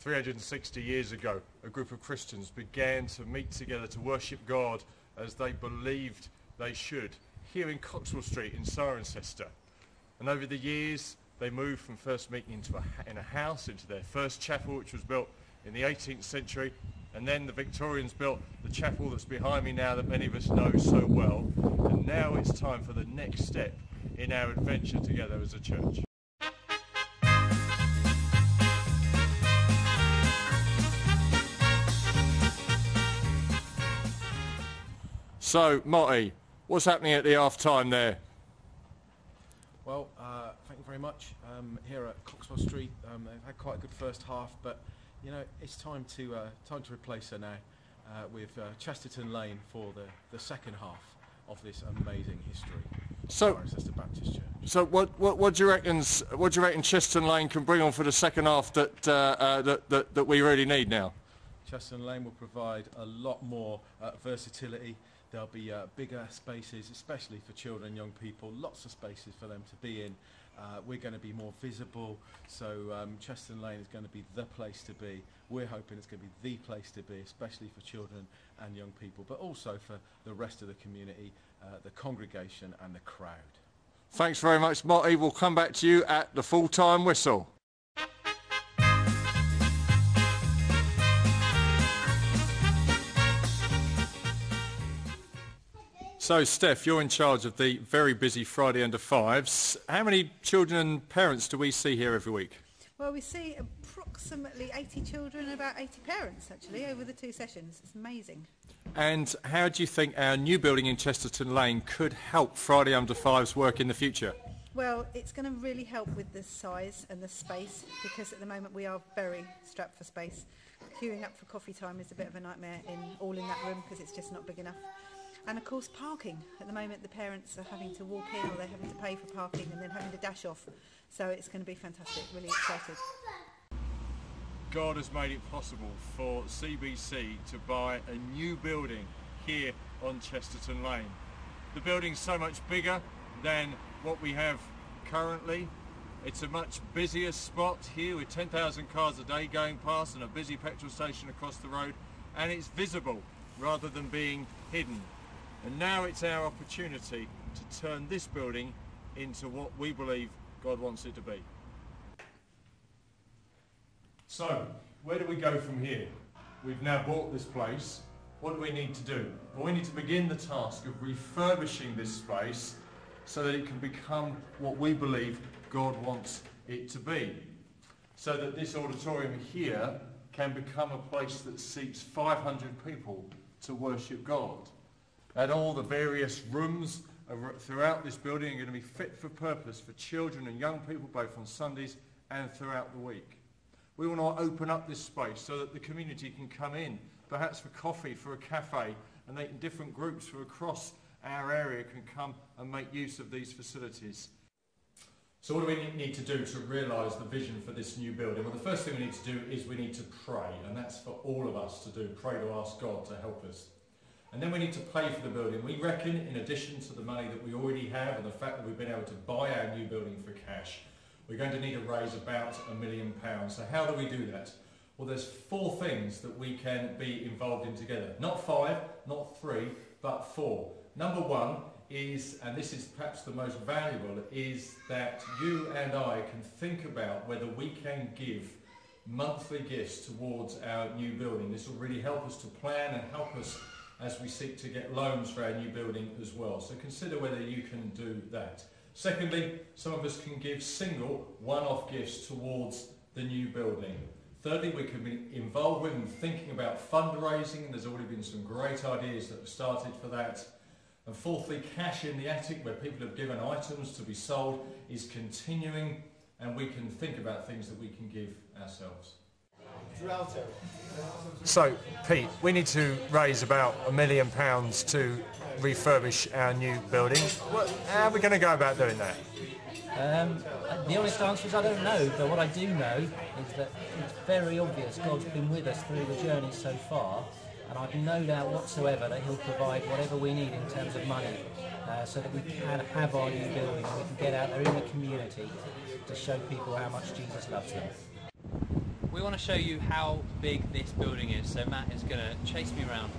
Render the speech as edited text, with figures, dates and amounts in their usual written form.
360 years ago, a group of Christians began to meet together to worship God as they believed they should, here in Coxwell Street in Cirencester. And over the years, they moved from first meeting in a house into their first chapel, which was built in the 18th century, and then the Victorians built the chapel that's behind me now that many of us know so well. And now it's time for the next step in our adventure together as a church. So, Marty, what's happening at the half-time there? Well, thank you very much. Here at Coxwell Street, they've had quite a good first half, but you know it's time to replace her now with Chesterton Lane for the second half of this amazing history. So, Cirencester Baptist Church. So, what do you reckon? What do you reckon Chesterton Lane can bring on for the second half that we really need now? Chesterton Lane will provide a lot more versatility. There'll be bigger spaces, especially for children and young people, lots of spaces for them to be in. We're going to be more visible, so Chesterton Lane is going to be the place to be. We're hoping it's going to be the place to be, especially for children and young people, but also for the rest of the community, the congregation and the crowd. Thanks very much, Marty. We'll come back to you at the full-time whistle. So, Steph, you're in charge of the very busy Friday under fives. How many children and parents do we see here every week? Well, we see approximately 80 children and about 80 parents, actually, over the 2 sessions. It's amazing. And how do you think our new building in Chesterton Lane could help Friday under fives work in the future? Well, it's going to really help with the size and the space, because at the moment we are very strapped for space. Queuing up for coffee time is a bit of a nightmare all in that room, because it's just not big enough. And of course parking. At the moment the parents are having to walk in, or they're having to pay for parking and then having to dash off. So it's going to be fantastic, really excited. God has made it possible for CBC to buy a new building here on Chesterton Lane. The building's so much bigger than what we have currently. It's a much busier spot here with 10,000 cars a day going past and a busy petrol station across the road, and it's visible rather than being hidden. And now it's our opportunity to turn this building into what we believe God wants it to be. So, where do we go from here? We've now bought this place. What do we need to do? Well, we need to begin the task of refurbishing this space so that it can become what we believe God wants it to be. So that this auditorium here can become a place that seats 500 people to worship God. And all the various rooms throughout this building are going to be fit for purpose for children and young people, both on Sundays and throughout the week. We want to open up this space so that the community can come in, perhaps for coffee, for a cafe, and different groups from across our area can come and make use of these facilities. So what do we need to do to realise the vision for this new building? Well, the first thing we need to do is we need to pray, and that's for all of us to do. Pray to ask God to help us. And then we need to pay for the building. We reckon, in addition to the money that we already have and the fact that we've been able to buy our new building for cash, we're going to need to raise about £1 million. So how do we do that? Well, there's 4 things that we can be involved in together. Not 5, not 3, but 4. Number 1 is, and this is perhaps the most valuable, is that you and I can think about whether we can give monthly gifts towards our new building. This will really help us to plan and help us as we seek to get loans for our new building as well. So consider whether you can do that. Secondly, some of us can give single one-off gifts towards the new building. Thirdly, we can be involved with and thinking about fundraising. There's already been some great ideas that have started for that. And fourthly, cash in the attic, where people have given items to be sold, is continuing, and we can think about things that we can give ourselves. So, Pete, we need to raise about £1 million to refurbish our new building. How are we going to go about doing that? The honest answer is I don't know, but what I do know is that it's very obvious God's been with us through the journey so far, and I've no doubt whatsoever that He'll provide whatever we need in terms of money so that we can have our new building and we can get out there in the community to show people how much Jesus loves them. we want to show you how big this building is. So Matt is going to chase me around